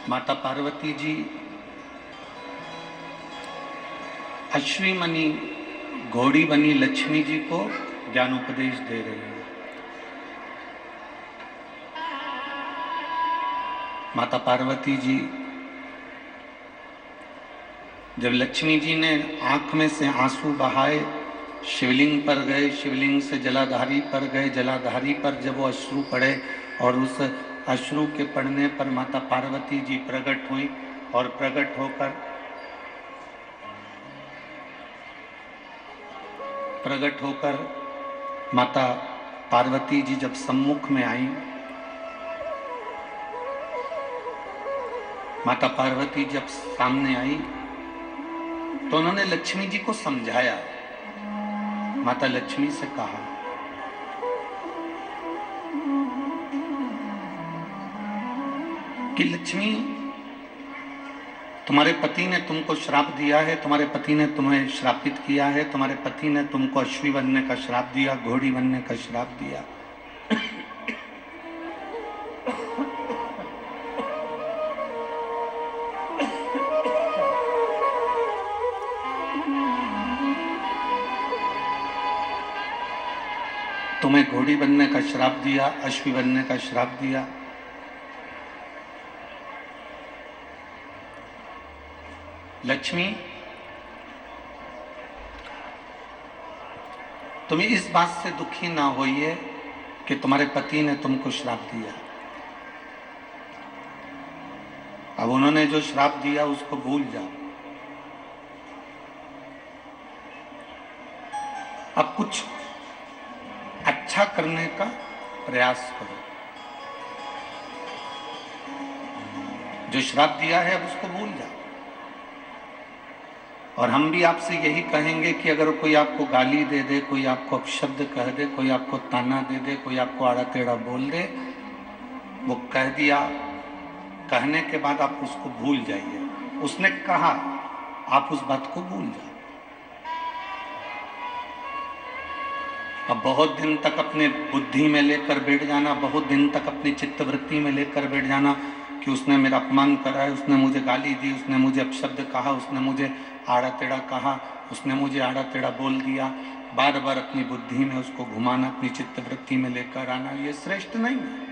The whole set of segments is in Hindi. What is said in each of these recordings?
माता पार्वती जी अश्वी मनी घोड़ी बनी लक्ष्मी जी को ज्ञानोपदेश दे रही है। माता पार्वती जी जब लक्ष्मी जी ने आंख में से आंसू बहाए, शिवलिंग पर गए, शिवलिंग से जलाधारी पर गए, जलाधारी पर जब वो अश्रु पड़े और उस अश्रु के पड़ने पर माता पार्वती जी प्रकट हुई और प्रकट होकर माता पार्वती जी जब सम्मुख में आई, माता पार्वती जब सामने आई तो उन्होंने लक्ष्मी जी को समझाया। माता लक्ष्मी से कहा कि लक्ष्मी, तुम्हारे पति ने तुमको श्राप दिया है, तुम्हारे पति ने तुम्हें श्रापित किया है, तुम्हारे पति ने तुमको अश्वी बनने का श्राप दिया, घोड़ी बनने का श्राप दिया। तुम्हें घोड़ी बनने का श्राप दिया, अश्वी बनने का श्राप दिया। लक्ष्मी, तुम इस बात से दुखी ना होइए कि तुम्हारे पति ने तुमको श्राप दिया। अब उन्होंने जो श्राप दिया उसको भूल जाओ। अब कुछ अच्छा करने का प्रयास करो। जो श्राप दिया है अब उसको भूल जाओ। और हम भी आपसे यही कहेंगे कि अगर कोई आपको गाली दे दे, कोई आपको अपशब्द कह दे, कोई आपको ताना दे दे, कोई आपको आड़ा टेढ़ा बोल दे, वो कह दिया, कहने के बाद आप उसको भूल जाइए। उसने कहा, आप उस बात को भूल जाओ। अब बहुत दिन तक अपने बुद्धि में लेकर बैठ जाना, बहुत दिन तक अपनी चित्तवृत्ति में लेकर बैठ जाना कि उसने मेरा अपमान करा है, उसने मुझे गाली दी, उसने मुझे अपशब्द कहा, उसने मुझे आड़ा टेढ़ा कहा, उसने मुझे आड़ा टेढ़ा बोल दिया। बार बार अपनी बुद्धि में उसको घुमाना, अपनी चित्तवृत्ति में लेकर आना, ये श्रेष्ठ नहीं है।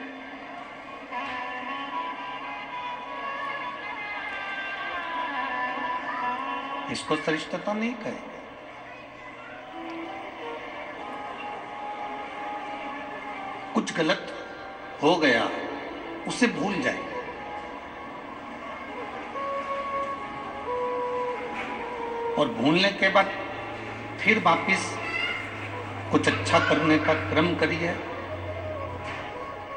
इसको श्रेष्ठता नहीं कहेंगे। कुछ गलत हो गया उसे भूल जाए। और भूलने के बाद फिर वापिस कुछ अच्छा करने का क्रम करिए।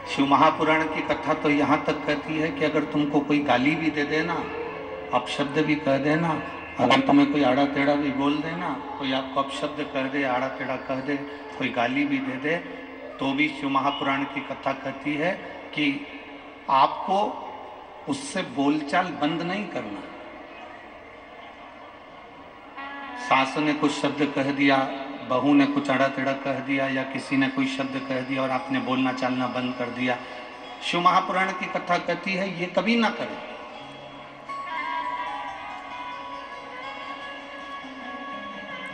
शिव महापुराण की कथा तो यहाँ तक कहती है कि अगर तुमको कोई गाली भी दे देना, अपशब्द भी कह देना, अगर तुम्हें कोई आड़ा टेढ़ा भी बोल देना, कोई आपको अपशब्द कह दे, आड़ा टेढ़ा कह दे, कोई गाली भी दे दे, तो भी शिव महापुराण की कथा कहती है कि आपको उससे बोलचाल बंद नहीं करना। सास ने कुछ शब्द कह दिया, बहू ने कुछ आड़ा टेढ़ा कह दिया, या किसी ने कोई शब्द कह दिया और आपने बोलना चालना बंद कर दिया, शिव महापुराण की कथा कहती है ये कभी ना करें।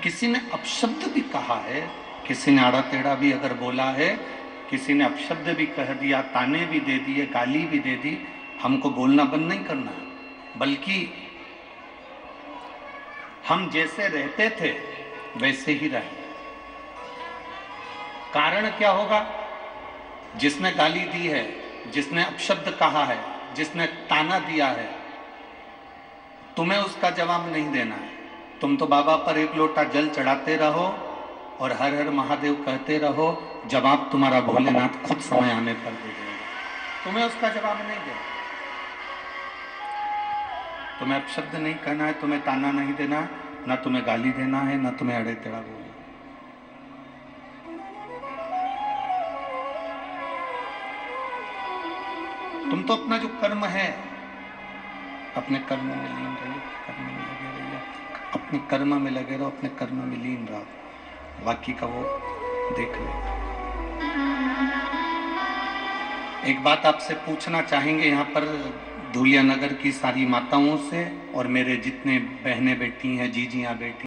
किसी ने अपशब्द भी कहा है, किसी ने आड़ा टेढ़ा भी अगर बोला है, किसी ने अपशब्द भी कह दिया, ताने भी दे दिए, गाली भी दे दी, हमको बोलना बंद नहीं करना, बल्कि हम जैसे रहते थे वैसे ही रहे। कारण क्या होगा? जिसने गाली दी है, जिसने अपशब्द कहा है, जिसने ताना दिया है, तुम्हें उसका जवाब नहीं देना है। तुम तो बाबा पर एक लोटा जल चढ़ाते रहो और हर हर महादेव कहते रहो, जवाब तुम्हारा भोलेनाथ खुद समय आने पर दे देगा। तुम्हें उसका जवाब नहीं देना। तुम्हें अपशब्द नहीं कहना है, तुम्हें ताना नहीं देना, ना तुम्हें गाली देना है, ना तुम्हें अड़े टेढ़ा बोलना। तुम तो अपना जो कर्म है, अपने कर्म में लीन रहिए, कर्म में लगे रहिए, अपने कर्म में लगे रहो, अपने कर्म में लीन रहो, बाकी का वो देख ले। एक बात आपसे पूछना चाहेंगे, यहाँ पर धूलिया नगर की सारी माताओं से और मेरे जितने बहनें बैठी हैं, जीजियाँ बैठी